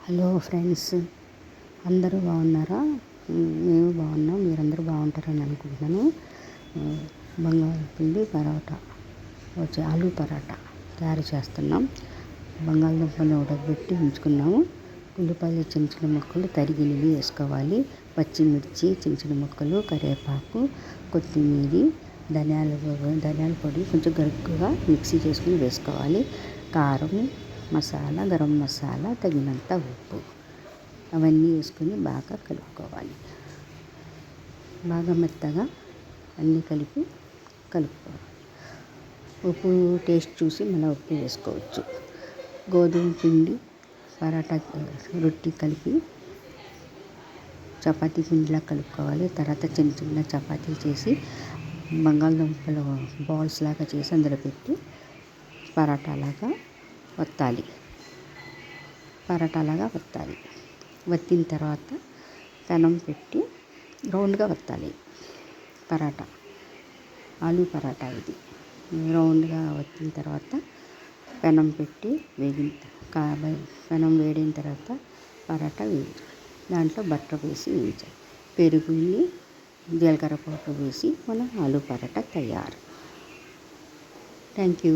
Hello friends, అందరూ బాగున్నారా? మేము బాగున్నాం. మీరందరూ బాగుంటారని అనుకుంటున్నాను. బంగాళదుంప పరోటా ఆలూ పరోటా తయారు చేస్తున్నాం. బంగాళదుంపను ఉడకబెట్టి ఉంచుకున్నాము. ఉల్లిపాయలు చిన్న చిన్న ముక్కలు తరిగినవి వేసుకోవాలి. పచ్చిమిర్చి చిన్న చిన్న ముక్కలు, కరివేపాకు, కొత్తిమీర, ధనియాల పొడి కొంచెం గరుగ్గా మిక్సీ చేసుకుని వేసుకోవాలి. కారం, మసాలా, గరం మసాలా, తగినంత ఉప్పు అవన్నీ వేసుకొని బాగా కలుపుకోవాలి. బాగా మెత్తగా అన్నీ కలుపుకోవాలి. ఉప్పు టేస్ట్ చూసి మళ్ళీ ఉప్పు వేసుకోవచ్చు. గోధుమ పిండి పరాటా రొట్టి కలిపి చపాతీ పిండిలా కలుపుకోవాలి. తర్వాత చిన్న చిన్న చపాతీలు చేసి బంగాళదుంపలు బాల్స్ లాగా చేసి అందులో పెట్టి పరాటాలాగా వత్తాలి. వత్తిన తర్వాత పెనం పెట్టి రౌండ్గా వత్తాలి. పరాటా ఆలూ పరాటా ఇది రౌండ్గా వత్తిన తర్వాత పెనం పెట్టి పెనం వేడిన తర్వాత పరాటా వేయించాలి. దాంట్లో బటర్ వేసి వేయించాలి. పెరుగుని, జీలకర్ర పౌడర్ వేసి మన ఆలూ పరాటా తయారు. Thank you.